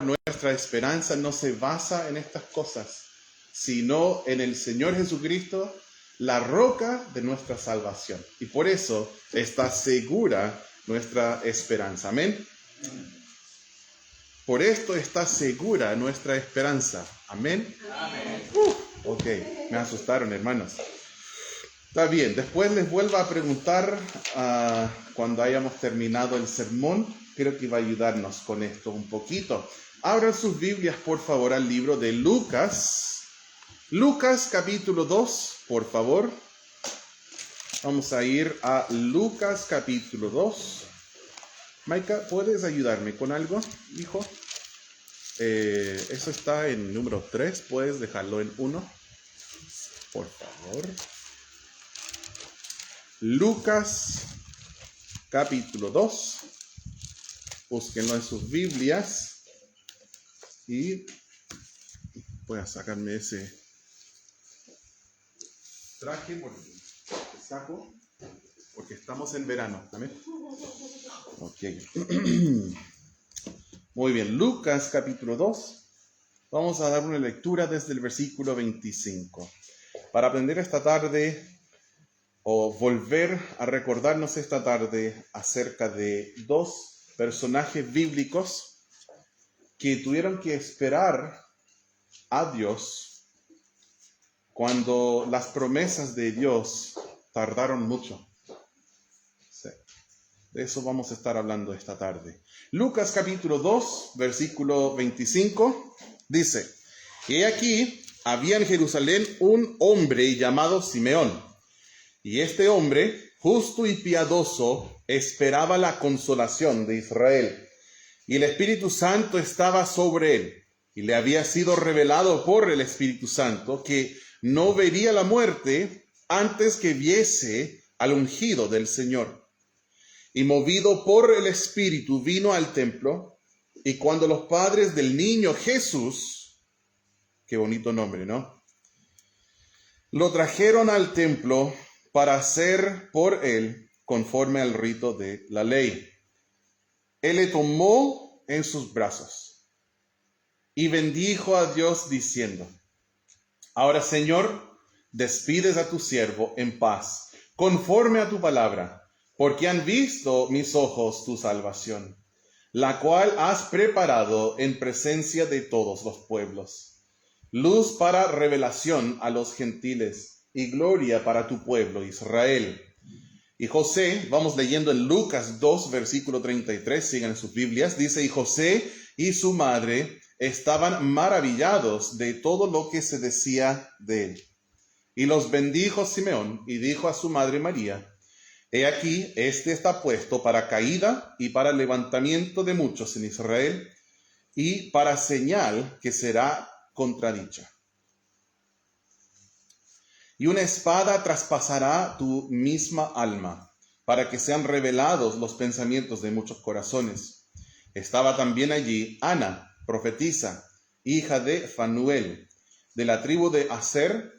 nuestra esperanza no se basa en estas cosas, sino en el Señor Jesucristo, la roca de nuestra salvación. Y por eso está segura nuestra esperanza. Amén. Por esto está segura nuestra esperanza. Amén. Amén. Ok, me asustaron, hermanos. Está bien, después les vuelvo a preguntar cuando hayamos terminado el sermón. Creo que va a ayudarnos con esto un poquito. Abran sus Biblias, por favor, al libro de Lucas. Lucas capítulo 2, por favor. Vamos a ir a Lucas capítulo 2. Maika, ¿puedes ayudarme con algo, hijo? Eso está en número 3. ¿Puedes dejarlo en 1? Por favor. Lucas capítulo 2. Búsquenlo en sus Biblias. Y voy a sacarme ese traje porque estamos en verano. ¿Amén? Ok. Muy bien, Lucas capítulo 2. Vamos a dar una lectura desde el versículo 25. Para aprender esta tarde, o volver a recordarnos esta tarde acerca de dos personajes bíblicos que tuvieron que esperar a Dios cuando las promesas de Dios tardaron mucho. Sí. De eso vamos a estar hablando esta tarde. Lucas capítulo 2, versículo 25, dice: Y aquí había en Jerusalén un hombre llamado Simeón, y este hombre, justo y piadoso, esperaba la consolación de Israel, y el Espíritu Santo estaba sobre él, y le había sido revelado por el Espíritu Santo que no vería la muerte antes que viese al ungido del Señor. Y movido por el Espíritu vino al templo, y cuando los padres del niño Jesús, qué bonito nombre, ¿no?, lo trajeron al templo para hacer por él conforme al rito de la ley, él le tomó en sus brazos y bendijo a Dios diciendo: Ahora, Señor, despides a tu siervo en paz, conforme a tu palabra, porque han visto mis ojos tu salvación, la cual has preparado en presencia de todos los pueblos, luz para revelación a los gentiles y gloria para tu pueblo Israel. Y José, vamos leyendo en Lucas 2, versículo 33, sigan en sus Biblias, dice: Y José y su madre estaban maravillados de todo lo que se decía de él. Y los bendijo Simeón y dijo a su madre María: He aquí, este está puesto para caída y para levantamiento de muchos en Israel, y para señal que será contradicha. Y una espada traspasará tu misma alma, para que sean revelados los pensamientos de muchos corazones. Estaba también allí Ana, profetisa, hija de Fanuel, de la tribu de Aser.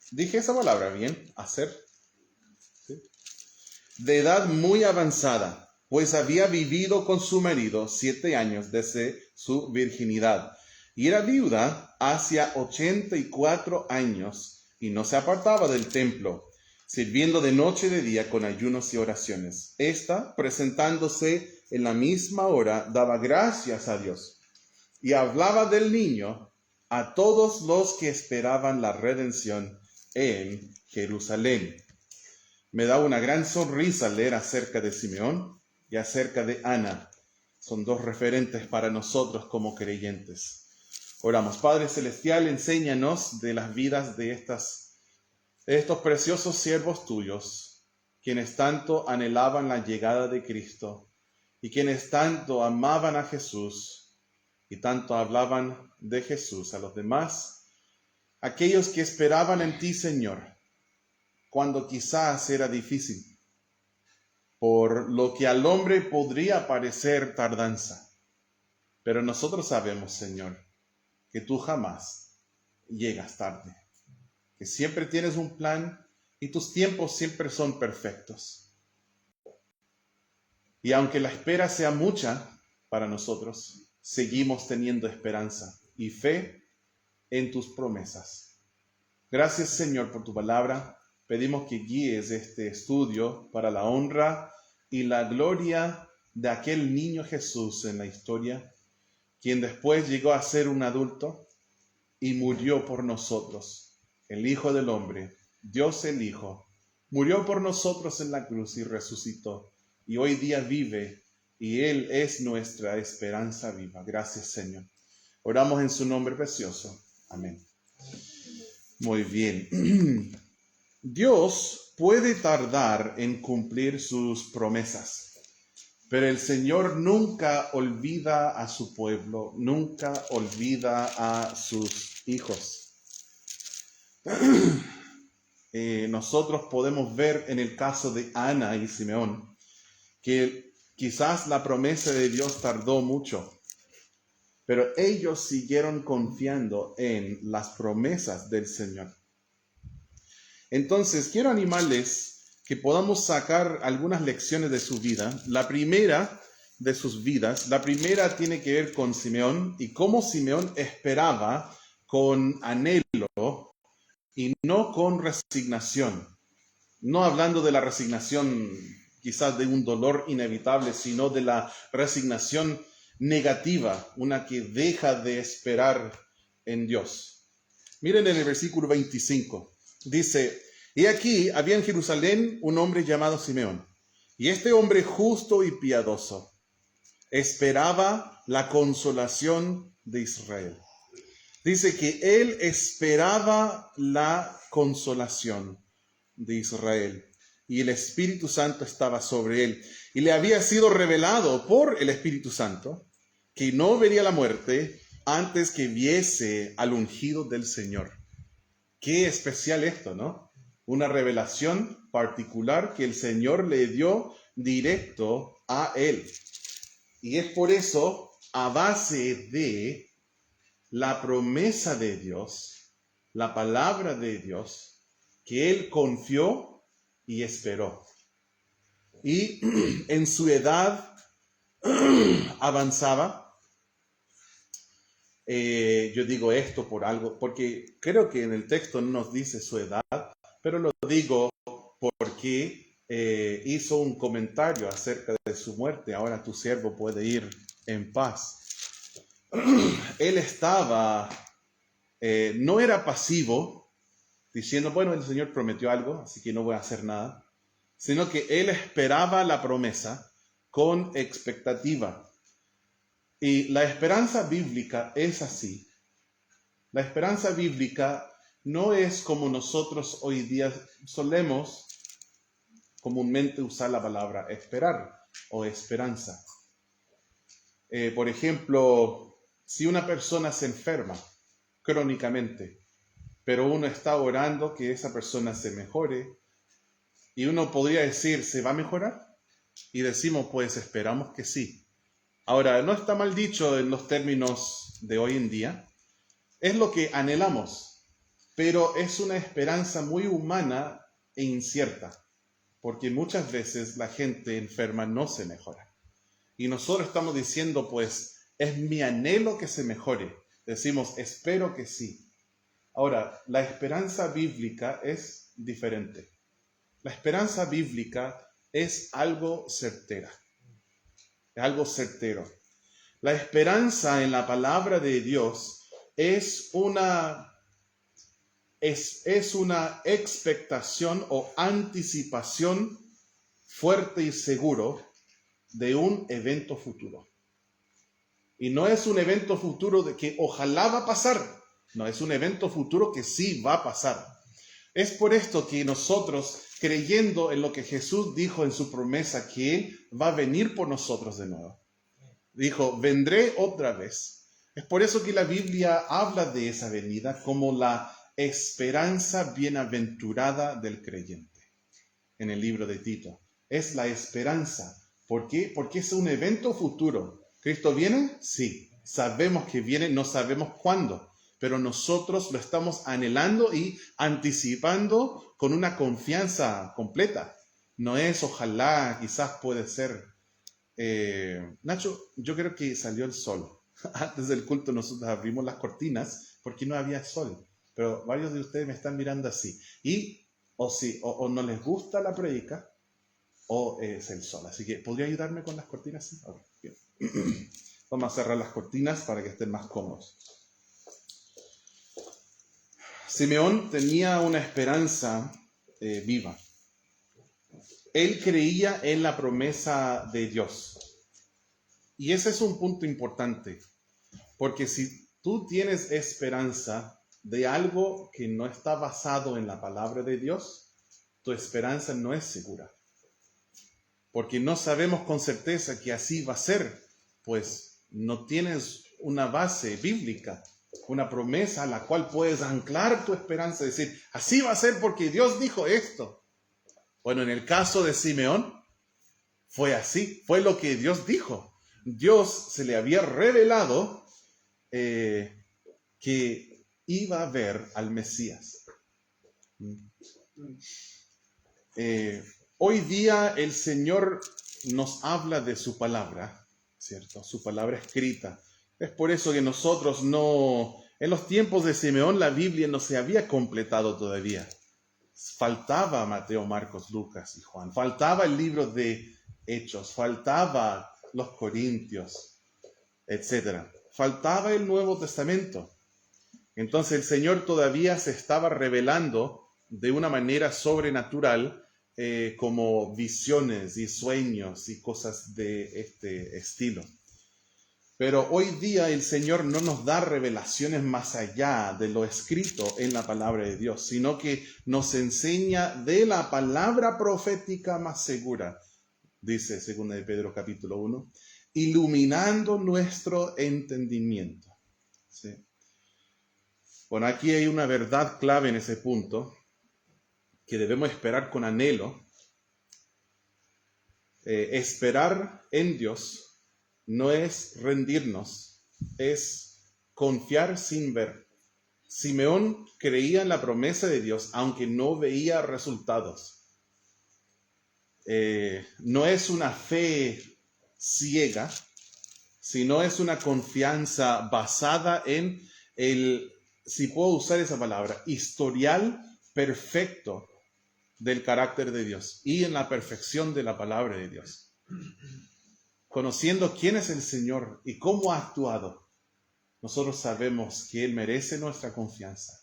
¿Dije esa palabra bien? Aser. ¿Sí? De edad muy avanzada, pues había vivido con su marido 7 años desde su virginidad. Y era viuda hacia 84 años, y no se apartaba del templo, sirviendo de noche y de día con ayunos y oraciones. Esta, presentándose en la misma hora, daba gracias a Dios, y hablaba del niño a todos los que esperaban la redención en Jerusalén. Me da una gran sonrisa leer acerca de Simeón y acerca de Ana. Son dos referentes para nosotros como creyentes. Oramos. Padre Celestial, enséñanos de las vidas de estos preciosos siervos tuyos, quienes tanto anhelaban la llegada de Cristo y quienes tanto amaban a Jesús y tanto hablaban de Jesús a los demás, aquellos que esperaban en ti, Señor, cuando quizás era difícil, por lo que al hombre podría parecer tardanza. Pero nosotros sabemos, Señor, que tú jamás llegas tarde, que siempre tienes un plan y tus tiempos siempre son perfectos. Y aunque la espera sea mucha para nosotros, seguimos teniendo esperanza y fe en tus promesas. Gracias, Señor, por tu palabra. Pedimos que guíes este estudio para la honra y la gloria de aquel niño Jesús en la historia, quien después llegó a ser un adulto y murió por nosotros. El Hijo del Hombre, Dios el Hijo, murió por nosotros en la cruz y resucitó. Y hoy día vive, y Él es nuestra esperanza viva. Gracias, Señor. Oramos en su nombre precioso. Amén. Muy bien. Dios puede tardar en cumplir sus promesas, pero el Señor nunca olvida a su pueblo, nunca olvida a sus hijos. Nosotros podemos ver en el caso de Ana y Simeón que quizás la promesa de Dios tardó mucho, pero ellos siguieron confiando en las promesas del Señor. Entonces, quiero animarles que podamos sacar algunas lecciones de su vida. La primera de sus vidas, la primera tiene que ver con Simeón y cómo Simeón esperaba con anhelo y no con resignación. No hablando de la resignación quizás de un dolor inevitable, sino de la resignación negativa, una que deja de esperar en Dios. Miren en el versículo 25. Dice, y aquí había en Jerusalén un hombre llamado Simeón, y este hombre justo y piadoso esperaba la consolación de Israel. Dice que él esperaba la consolación de Israel, y el Espíritu Santo estaba sobre él, y le había sido revelado por el Espíritu Santo que no vería la muerte antes que viese al ungido del Señor. Qué especial esto, ¿no? Una revelación particular que el Señor le dio directo a él. Y es por eso, a base de la promesa de Dios, la palabra de Dios, que él confió y esperó. Y en su edad avanzaba. Yo digo esto por algo, porque creo que en el texto no nos dice su edad, pero lo digo porque hizo un comentario acerca de su muerte. Ahora tu siervo puede ir en paz. Él estaba, no era pasivo, diciendo, bueno, el Señor prometió algo, así que no voy a hacer nada, sino que él esperaba la promesa con expectativa. Y la esperanza bíblica es así. La esperanza bíblica no es como nosotros hoy día solemos comúnmente usar la palabra esperar o esperanza. Por ejemplo, si una persona se enferma crónicamente, pero uno está orando que esa persona se mejore, y uno podría decir, ¿se va a mejorar? Y decimos, pues esperamos que sí. Ahora, no está mal dicho en los términos de hoy en día, es lo que anhelamos, pero es una esperanza muy humana e incierta, porque muchas veces la gente enferma no se mejora. Y nosotros estamos diciendo, pues, es mi anhelo que se mejore. Decimos, espero que sí. Ahora, la esperanza bíblica es diferente. La esperanza bíblica es algo certera. Algo certero. La esperanza en la palabra de Dios es una expectación o anticipación fuerte y seguro de un evento futuro. Y no es un evento futuro de que ojalá va a pasar. No, es un evento futuro que sí va a pasar. Es por esto que nosotros, creyendo en lo que Jesús dijo en su promesa, que Él va a venir por nosotros de nuevo. Dijo, vendré otra vez. Es por eso que la Biblia habla de esa venida como la esperanza bienaventurada del creyente. En el libro de Tito. Es la esperanza. ¿Por qué? Porque es un evento futuro. ¿Cristo viene? Sí. Sabemos que viene, no sabemos cuándo. Pero nosotros lo estamos anhelando y anticipando con una confianza completa. No es ojalá, quizás puede ser. Nacho, yo creo que salió el sol. Antes del culto nosotros abrimos las cortinas porque no había sol. Pero varios de ustedes me están mirando así. Y o no les gusta la predica o es el sol. Así que, ¿podría ayudarme con las cortinas? Sí. Okay, bien. Vamos a cerrar las cortinas para que estén más cómodos. Simeón tenía una esperanza viva. Él creía en la promesa de Dios. Y ese es un punto importante, porque si tú tienes esperanza de algo que no está basado en la palabra de Dios, tu esperanza no es segura. Porque no sabemos con certeza que así va a ser, pues no tienes una base bíblica, una promesa a la cual puedes anclar tu esperanza y decir, así va a ser porque Dios dijo esto. Bueno, en el caso de Simeón, fue así, fue lo que Dios dijo. Dios se le había revelado que iba a ver al Mesías. Hoy día el Señor nos habla de su palabra, ¿cierto? Su palabra escrita. Es por eso que nosotros en los tiempos de Simeón la Biblia no se había completado todavía. Faltaba Mateo, Marcos, Lucas y Juan. Faltaba el libro de Hechos, faltaba los Corintios, etc. Faltaba el Nuevo Testamento. Entonces el Señor todavía se estaba revelando de una manera sobrenatural, como visiones y sueños y cosas de este estilo. Pero hoy día el Señor no nos da revelaciones más allá de lo escrito en la palabra de Dios, sino que nos enseña de la palabra profética más segura, dice 2 de Pedro capítulo 1, iluminando nuestro entendimiento. ¿Sí? Bueno, aquí hay una verdad clave en ese punto que debemos esperar con anhelo. Esperar en Dios no es rendirnos, es confiar sin ver. Simeón creía en la promesa de Dios, aunque no veía resultados. No es una fe ciega, sino es una confianza basada en si puedo usar esa palabra, historial perfecto del carácter de Dios y en la perfección de la palabra de Dios. Conociendo quién es el Señor y cómo ha actuado, nosotros sabemos que Él merece nuestra confianza.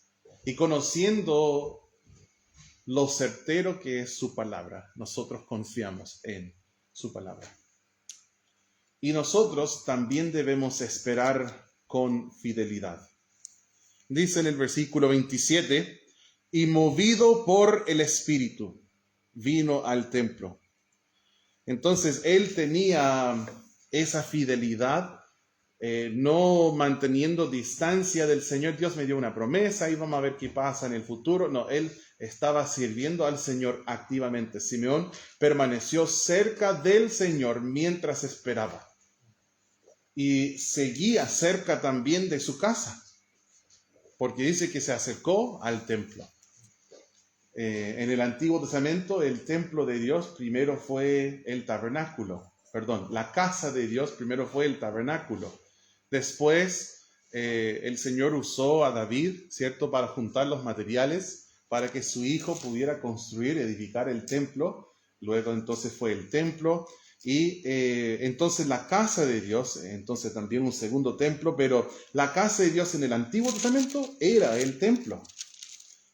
Y conociendo lo certero que es su palabra, nosotros confiamos en su palabra. Y nosotros también debemos esperar con fidelidad. Dice en el versículo 27, y movido por el Espíritu, vino al templo. Entonces, él tenía esa fidelidad, no manteniendo distancia del Señor. Dios me dio una promesa y vamos a ver qué pasa en el futuro. No, él estaba sirviendo al Señor activamente. Simeón permaneció cerca del Señor mientras esperaba. Y seguía cerca también de su casa, porque dice que se acercó al templo. En el Antiguo Testamento, el templo de Dios primero fue el tabernáculo. La casa de Dios primero fue el tabernáculo. Después, el Señor usó a David, ¿cierto?, para juntar los materiales para que su hijo pudiera construir, edificar el templo. Luego, entonces, fue el templo. Y entonces la casa de Dios, entonces también un segundo templo, pero la casa de Dios en el Antiguo Testamento era el templo.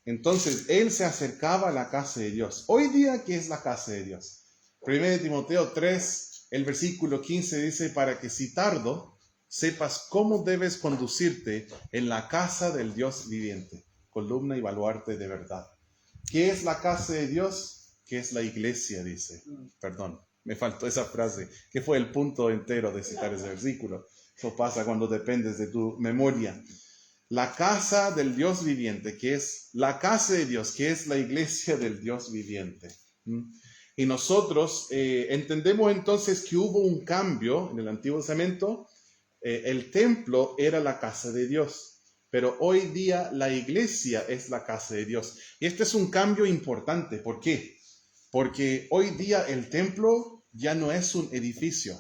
Entonces, él se acercaba a la casa de Dios. Hoy día, ¿qué es la casa de Dios? 1 Timoteo 3, el versículo 15 dice, para que si tardo, sepas cómo debes conducirte en la casa del Dios viviente, columna y baluarte de verdad. ¿Qué es la casa de Dios? ¿Qué es la iglesia? Dice. Perdón, me faltó esa frase, que fue el punto entero de citar ese versículo. Eso pasa cuando dependes de tu memoria. La casa del Dios viviente, que es la casa de Dios, que es la iglesia del Dios viviente. Y nosotros entendemos entonces que hubo un cambio en el Antiguo Testamento. El templo era la casa de Dios, pero hoy día la iglesia es la casa de Dios. Y este es un cambio importante. ¿Por qué? Porque hoy día el templo ya no es un edificio.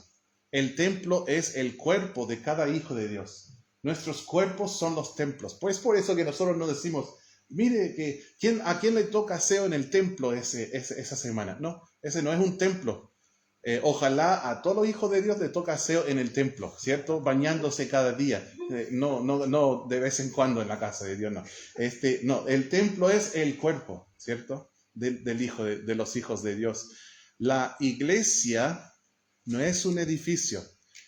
El templo es el cuerpo de cada hijo de Dios. Nuestros cuerpos son los templos. Pues por eso que nosotros no decimos, mire, ¿a quién le toca aseo en el templo esa semana? No, ese no es un templo. Ojalá a todos los hijos de Dios le toca aseo en el templo, ¿cierto? Bañándose cada día. No de vez en cuando en la casa de Dios, no. No, el templo es el cuerpo, ¿cierto? De los hijos de Dios. La iglesia no es un edificio.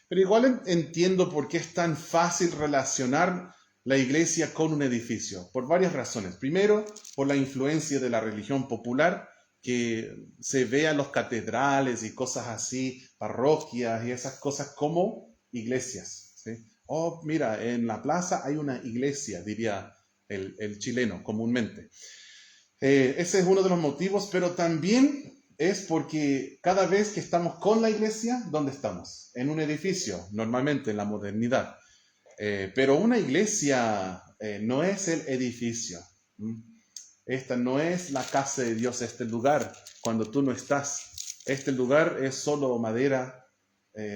Pero igual entiendo por qué es tan fácil relacionar la iglesia con un edificio, por varias razones. Primero, por la influencia de la religión popular, que se ve a los catedrales y cosas así, parroquias y esas cosas como iglesias, ¿sí? Oh, mira, en la plaza hay una iglesia, diría el chileno comúnmente. Ese es uno de los motivos, pero también es porque cada vez que estamos con la iglesia, ¿dónde estamos? En un edificio, normalmente en la modernidad. Pero una iglesia no es el edificio. Esta no es la casa de Dios, este lugar cuando tú no estás. Este lugar es solo madera,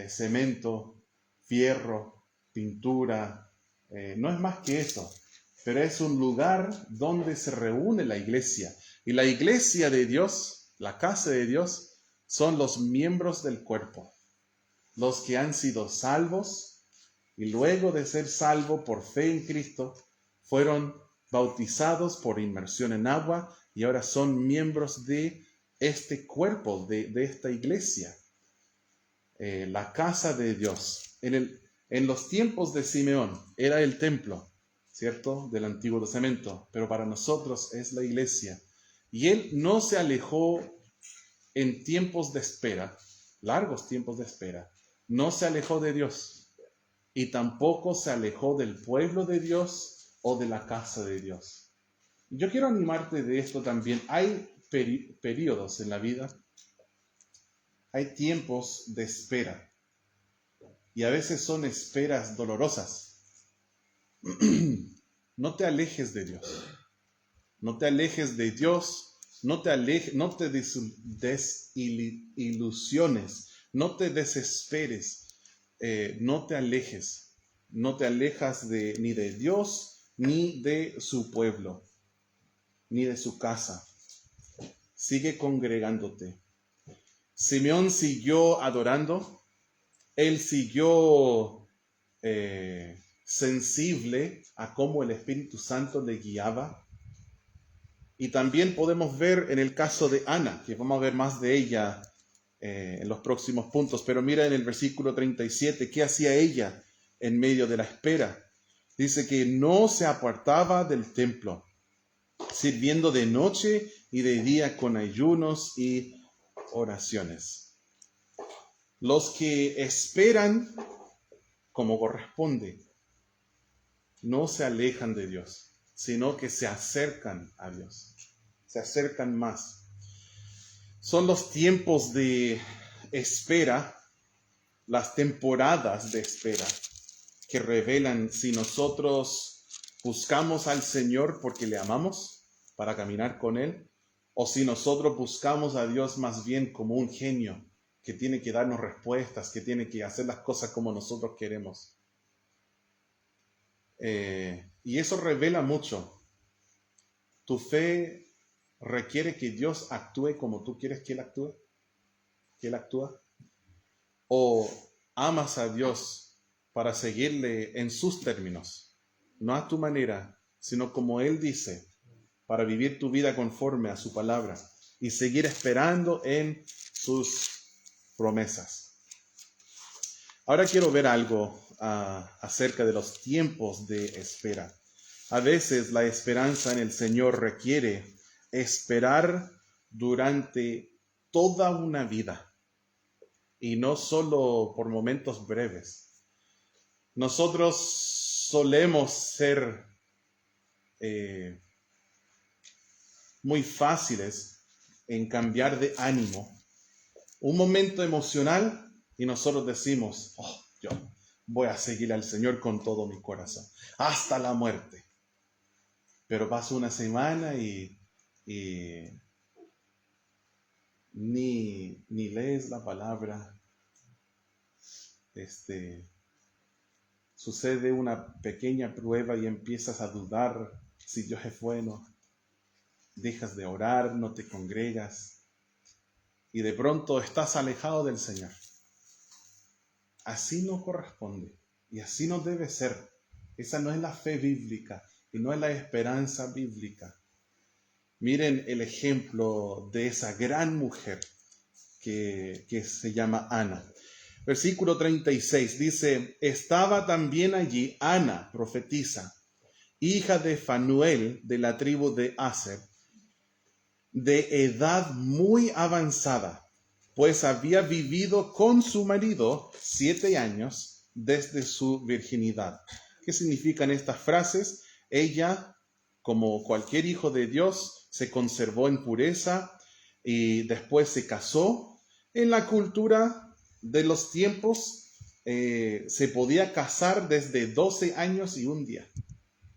cemento, fierro, pintura. No es más que eso. Pero es un lugar donde se reúne la iglesia. Y la iglesia de Dios, la casa de Dios, son los miembros del cuerpo. Los que han sido salvos y luego de ser salvos por fe en Cristo, fueron bautizados por inmersión en agua y ahora son miembros de este cuerpo, de esta iglesia. La casa de Dios. En los tiempos de Simeón era el templo, ¿cierto? Del Antiguo Testamento, pero para nosotros es la iglesia. Y él no se alejó en tiempos de espera, largos tiempos de espera, no se alejó de Dios y tampoco se alejó del pueblo de Dios o de la casa de Dios. Yo quiero animarte de esto también. Hay periodos en la vida, hay tiempos de espera y a veces son esperas dolorosas. No te alejes de Dios. No te alejes de Dios. No te desilusiones. No te desesperes. No te alejes. No te alejas ni de Dios, ni de su pueblo, ni de su casa. Sigue congregándote. Simeón siguió adorando. Él siguió sensible a cómo el Espíritu Santo le guiaba. Y también podemos ver en el caso de Ana, que vamos a ver más de ella en los próximos puntos, pero mira en el versículo 37, ¿qué hacía ella en medio de la espera? Dice que no se apartaba del templo, sirviendo de noche y de día con ayunos y oraciones. Los que esperan como corresponde, no se alejan de Dios, sino que se acercan a Dios, se acercan más. Son los tiempos de espera, las temporadas de espera, que revelan si nosotros buscamos al Señor porque le amamos para caminar con Él, o si nosotros buscamos a Dios más bien como un genio que tiene que darnos respuestas, que tiene que hacer las cosas como nosotros queremos. Y eso revela mucho. Tu fe requiere que Dios actúe como tú quieres que Él actúe, que Él actúa. O amas a Dios para seguirle en sus términos, no a tu manera, sino como Él dice, para vivir tu vida conforme a su palabra y seguir esperando en sus promesas. Ahora quiero ver algo acerca de los tiempos de espera. A veces la esperanza en el Señor requiere esperar durante toda una vida y no solo por momentos breves. Nosotros solemos ser muy fáciles en cambiar de ánimo. Un momento emocional y nosotros decimos, oh, yo voy a seguir al Señor con todo mi corazón, hasta la muerte. Pero pasa una semana y ni lees la palabra, sucede una pequeña prueba y empiezas a dudar si Dios es bueno, dejas de orar, no te congregas y de pronto estás alejado del Señor. Así no corresponde y así no debe ser. Esa no es la fe bíblica y no es la esperanza bíblica. Miren el ejemplo de esa gran mujer que se llama Ana. Versículo 36 dice, estaba también allí Ana, profetisa, hija de Fanuel de la tribu de Aser, de edad muy avanzada, pues había vivido con su marido 7 años desde su virginidad. ¿Qué significan estas frases? Ella, como cualquier hijo de Dios, se conservó en pureza y después se casó. En la cultura de los tiempos se podía casar desde 12 años y un día.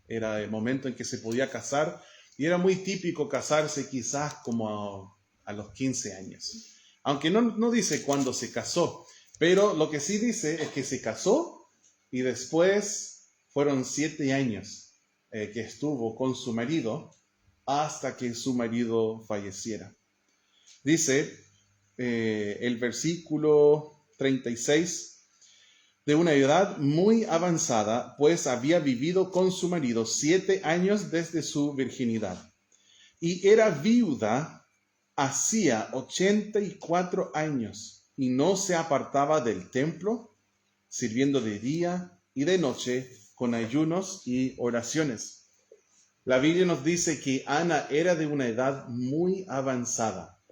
Era el momento en que se podía casar y era muy típico casarse quizás como a los 15 años. Aunque no dice cuándo se casó, pero lo que sí dice es que se casó y después fueron 7 años que estuvo con su marido hasta que su marido falleciera. Dice el versículo 36, de una edad muy avanzada, pues había vivido con su marido 7 años desde su virginidad, y era viuda hacía 84 años, y no se apartaba del templo, sirviendo de día y de noche con ayunos y oraciones. La Biblia nos dice que Ana era de una edad muy avanzada,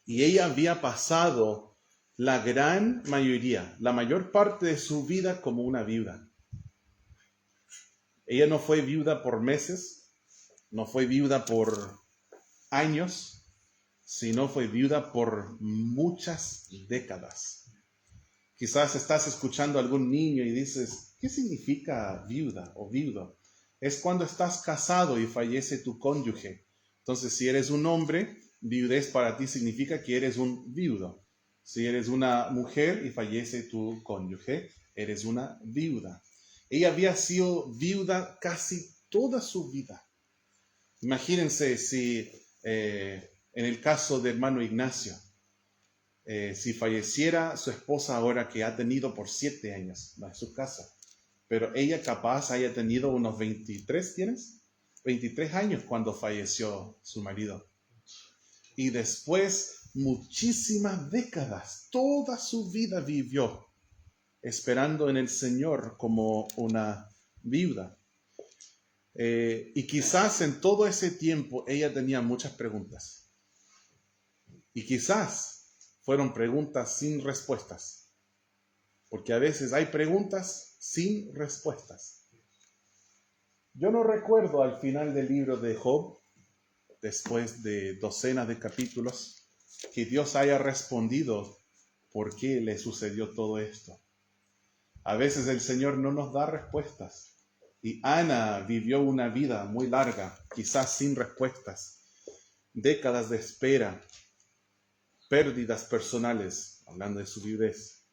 y ella había pasado la gran mayoría, la mayor parte de su vida como una viuda. Ella no fue viuda por meses, no fue viuda por años, sino fue viuda por muchas décadas. Quizás estás escuchando a algún niño y dices, ¿qué significa viuda o viudo? Es cuando estás casado y fallece tu cónyuge. Entonces, si eres un hombre, viudez para ti significa que eres un viudo. Si eres una mujer y fallece tu cónyuge, eres una viuda. Ella había sido viuda casi toda su vida. Imagínense si en el caso del hermano Ignacio, si falleciera su esposa ahora que ha tenido por 7 años, no es su casa, pero ella capaz haya tenido unos 23, ¿tienes? 23 años cuando falleció su marido. Y después, muchísimas décadas, toda su vida vivió esperando en el Señor como una viuda. Y quizás en todo ese tiempo ella tenía muchas preguntas. Y quizás fueron preguntas sin respuestas. Porque a veces hay preguntas sin respuestas. Yo no recuerdo al final del libro de Job, después de docenas de capítulos, que Dios haya respondido por qué le sucedió todo esto. A veces el Señor no nos da respuestas. Y Ana vivió una vida muy larga, quizás sin respuestas, décadas de espera, pérdidas personales, hablando de su viudez.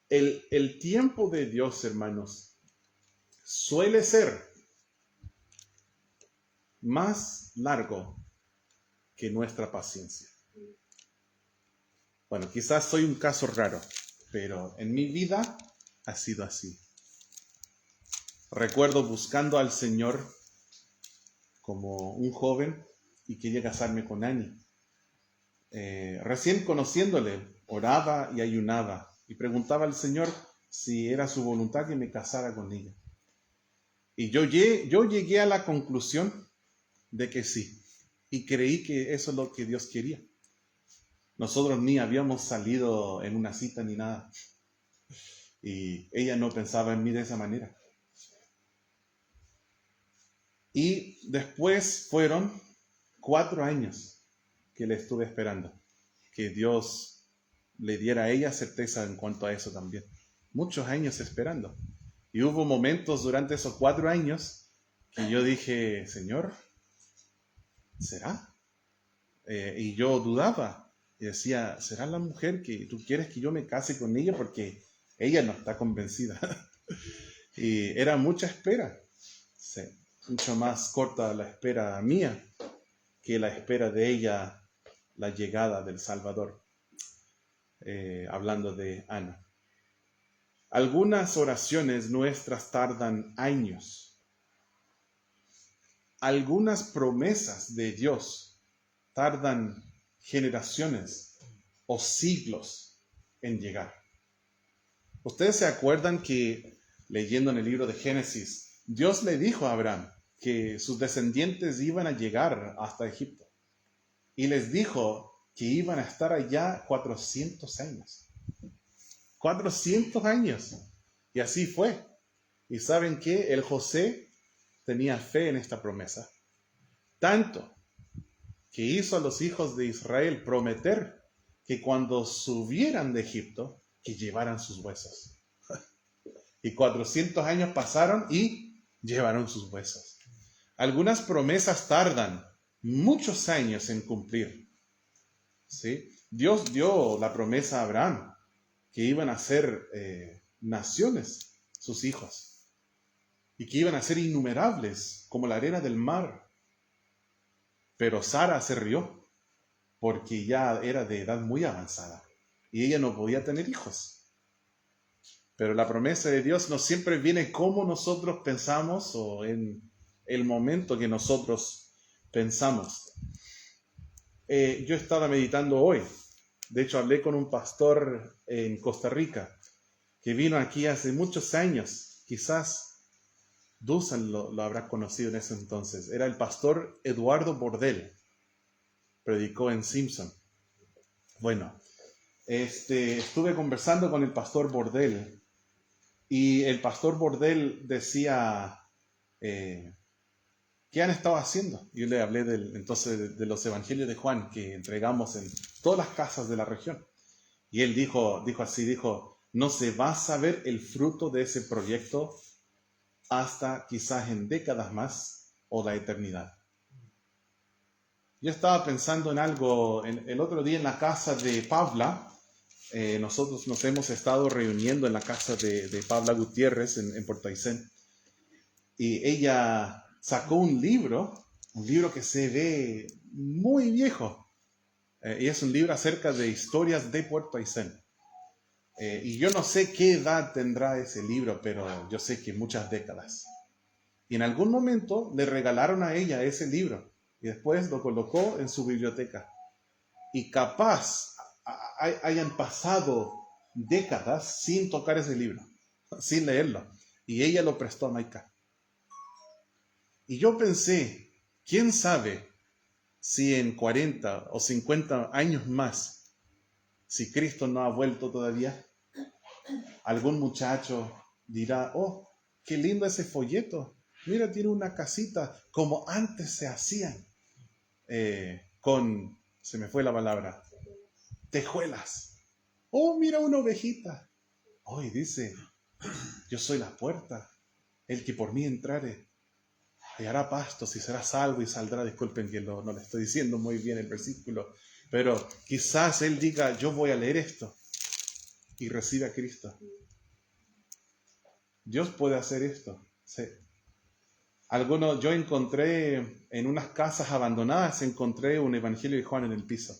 El tiempo de Dios, hermanos, suele ser más largo que nuestra paciencia. Bueno, quizás soy un caso raro, pero en mi vida ha sido así. Recuerdo buscando al Señor como un joven y quería casarme con Annie. Recién conociéndole, oraba y ayunaba y preguntaba al Señor si era su voluntad que me casara con ella. Y yo llegué a la conclusión de que sí, y creí que eso es lo que Dios quería. Nosotros ni habíamos salido en una cita ni nada, y ella no pensaba en mí de esa manera. Y después fueron 4 años que le estuve esperando, que Dios le diera a ella certeza en cuanto a eso también. Muchos años esperando. Y hubo momentos durante esos 4 años que yo dije, Señor, ¿será? Y yo dudaba. Y decía, ¿será la mujer que tú quieres que yo me case con ella? Porque ella no está convencida. Y era mucha espera. Sí, mucho más corta la espera mía que la espera de ella, la llegada del Salvador. Hablando de Ana. Algunas oraciones nuestras tardan años. Algunas promesas de Dios tardan generaciones o siglos en llegar. ¿Ustedes se acuerdan que, leyendo en el libro de Génesis, Dios le dijo a Abraham que sus descendientes iban a llegar hasta Egipto? Y les dijo que iban a estar allá 400 años. 400 años. Y así fue. ¿Y saben qué? El José tenía fe en esta promesa. Tanto que hizo a los hijos de Israel prometer que cuando subieran de Egipto, que llevaran sus huesos. Y 400 años pasaron y llevaron sus huesos. Algunas promesas tardan muchos años en cumplir. ¿Sí? Dios dio la promesa a Abraham que iban a ser naciones sus hijos y que iban a ser innumerables como la arena del mar. Pero Sara se rió porque ya era de edad muy avanzada y ella no podía tener hijos. Pero la promesa de Dios no siempre viene como nosotros pensamos o en el momento que nosotros pensamos. Yo estaba meditando hoy. De hecho, hablé con un pastor en Costa Rica que vino aquí hace muchos años. Quizás Dusan lo habrá conocido en ese entonces. Era el pastor Eduardo Bordel. Predicó en Simpson. Bueno, estuve conversando con el pastor Bordel y el pastor Bordel decía, ¿qué han estado haciendo? Yo le hablé entonces de los evangelios de Juan que entregamos en todas las casas de la región. Y él dijo así, no se va a saber el fruto de ese proyecto hasta quizás en décadas más o la eternidad. Yo estaba pensando en algo, el otro día en la casa de Pabla, nosotros nos hemos estado reuniendo en la casa de Pabla Gutiérrez en Puerto Aysén, y ella sacó un libro que se ve muy viejo, y es un libro acerca de historias de Puerto Aysén. Y yo no sé qué edad tendrá ese libro, pero yo sé que muchas décadas. Y en algún momento le regalaron a ella ese libro y después lo colocó en su biblioteca. Y capaz hayan pasado décadas sin tocar ese libro, sin leerlo. Y ella lo prestó a Maika. Y yo pensé, ¿quién sabe si en 40 o 50 años más, si Cristo no ha vuelto todavía, algún muchacho dirá, oh, qué lindo ese folleto. Mira, tiene una casita como antes se hacían, con, se me fue la palabra, tejuelas. Oh, mira una ovejita. Oh, y dice, yo soy la puerta, el que por mí entrare hallará pastos y será salvo y saldrá. Disculpen que no le estoy diciendo muy bien el versículo, pero quizás él diga, yo voy a leer esto y recibe a Cristo. Dios puede hacer esto. Sí. Yo encontré en unas casas abandonadas, encontré un evangelio de Juan en el piso.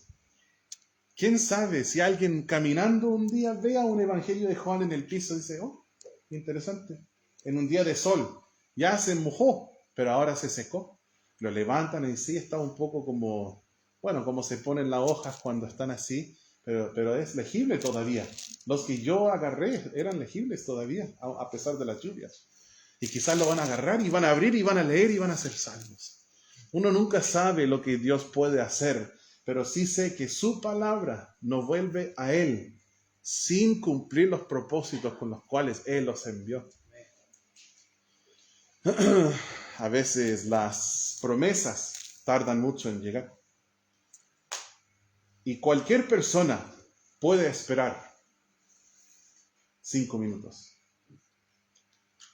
¿Quién sabe si alguien caminando un día vea un evangelio de Juan en el piso y dice, oh, interesante, en un día de sol, ya se mojó, pero ahora se secó. Lo levantan y sí, está un poco como se ponen las hojas cuando están así, pero es legible todavía. Los que yo agarré eran legibles todavía, a pesar de las lluvias. Y quizás lo van a agarrar y van a abrir y van a leer y van a ser salvos. Uno nunca sabe lo que Dios puede hacer, pero sí sé que su palabra no vuelve a Él sin cumplir los propósitos con los cuales Él los envió. A veces las promesas tardan mucho en llegar. Y cualquier persona puede esperar 5 minutos.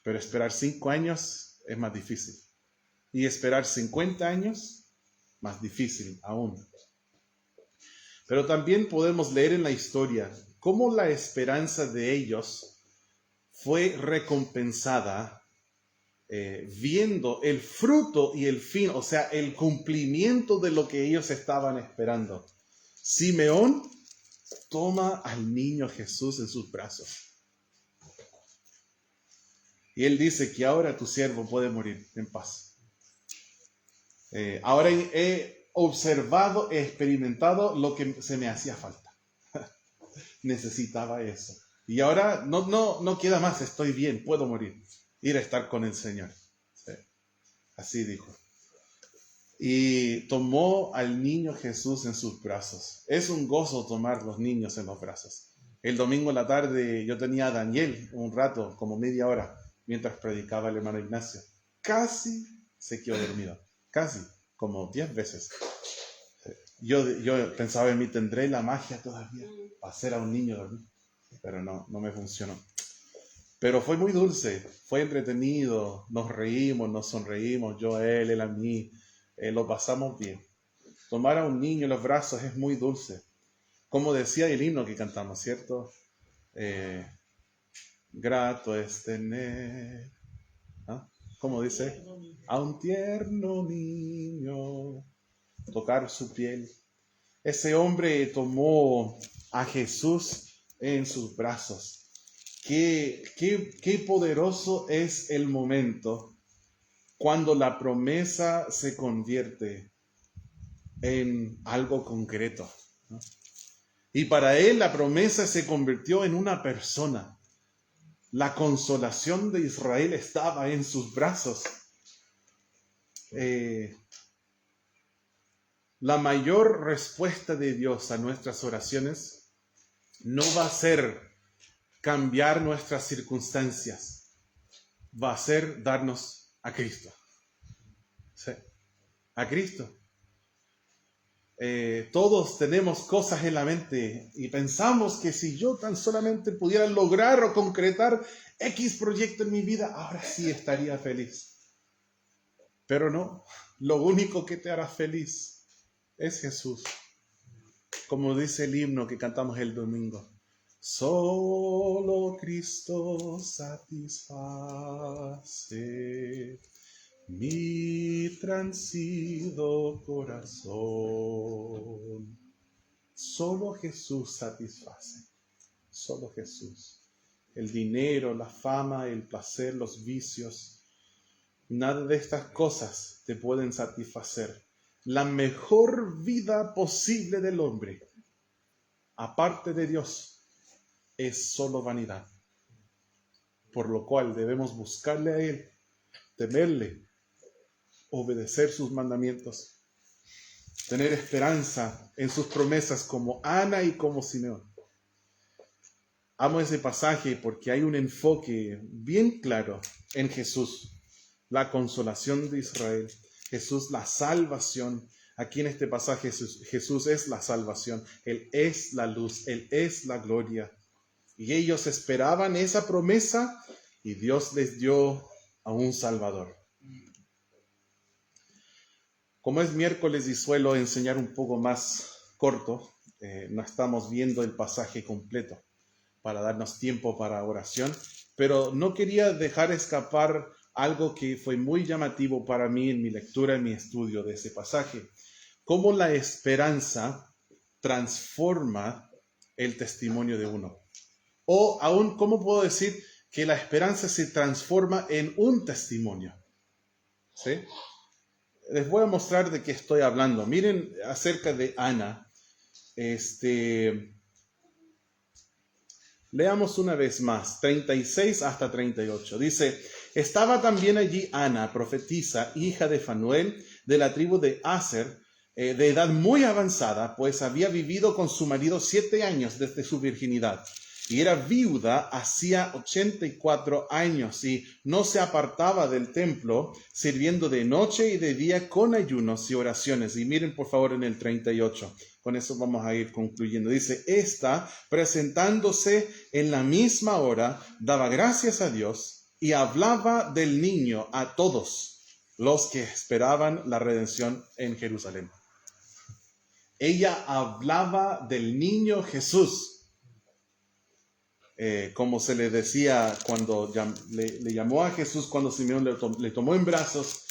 Pero esperar 5 años es más difícil. Y esperar 50 años, más difícil aún. Pero también podemos leer en la historia cómo la esperanza de ellos fue recompensada viendo el fruto y el fin, o sea, el cumplimiento de lo que ellos estaban esperando. Simeón toma al niño Jesús en sus brazos. Y él dice que ahora tu siervo puede morir en paz. Ahora he observado, he experimentado lo que se me hacía falta. Necesitaba eso. Y ahora no queda más, estoy bien, puedo morir. Ir a estar con el Señor. Sí. Así dijo. Y tomó al niño Jesús en sus brazos. Es un gozo tomar los niños en los brazos. El domingo en la tarde yo tenía a Daniel un rato, como media hora, mientras predicaba el hermano Ignacio. Casi se quedó dormido. Casi, como 10 veces. Yo pensaba en mí, ¿tendré la magia todavía para hacer a un niño dormir? Pero no me funcionó. Pero fue muy dulce, fue entretenido, nos reímos, nos sonreímos, yo a él a mí, lo pasamos bien. Tomar a un niño en los brazos es muy dulce. Como decía el himno que cantamos, ¿cierto? Grato es tener, ¿ah? ¿Cómo dice? A un tierno niño, tocar su piel. Ese hombre tomó a Jesús en sus brazos. Qué poderoso es el momento cuando la promesa se convierte en algo concreto, ¿no? Y para él la promesa se convirtió en una persona. La consolación de Israel estaba en sus brazos. La mayor respuesta de Dios a nuestras oraciones no va a ser cambiar nuestras circunstancias, va a ser darnos a Cristo. Sí, a Cristo. Todos tenemos cosas en la mente y pensamos que si yo tan solamente pudiera lograr o concretar X proyecto en mi vida, ahora sí estaría feliz. Pero no, lo único que te hará feliz es Jesús. Como dice el himno que cantamos el domingo. Solo Cristo satisface mi transido corazón. Solo Jesús satisface. Solo Jesús. El dinero, la fama, el placer, los vicios. Nada de estas cosas te pueden satisfacer. La mejor vida posible del hombre, aparte de Dios, es solo vanidad, por lo cual debemos buscarle a Él, temerle, obedecer sus mandamientos, tener esperanza en sus promesas como Ana y como Simeón. Amo ese pasaje porque hay un enfoque bien claro en Jesús, la consolación de Israel, Jesús la salvación. Aquí en este pasaje Jesús es la salvación, Él es la luz, Él es la gloria. Y ellos esperaban esa promesa y Dios les dio a un Salvador. Como es miércoles y suelo enseñar un poco más corto, no estamos viendo el pasaje completo para darnos tiempo para oración, pero no quería dejar escapar algo que fue muy llamativo para mí en mi lectura, en mi estudio de ese pasaje. Cómo la esperanza transforma el testimonio de uno. O aún, ¿cómo puedo decir que la esperanza se transforma en un testimonio? ¿Sí? Les voy a mostrar de qué estoy hablando. Miren acerca de Ana. Leamos una vez más, 36 hasta 38. Dice, estaba también allí Ana, profetisa, hija de Fanuel, de la tribu de Aser, de edad muy avanzada, pues había vivido con su marido 7 años desde su virginidad. Y era viuda hacía 84 años y no se apartaba del templo, sirviendo de noche y de día con ayunos y oraciones. Y miren por favor en el 38. Con eso vamos a ir concluyendo. Dice, esta, presentándose en la misma hora, daba gracias a Dios y hablaba del niño a todos los que esperaban la redención en Jerusalén. ella hablaba del niño Jesús. Como se le decía cuando le llamó a Jesús, cuando Simeón le tomó en brazos,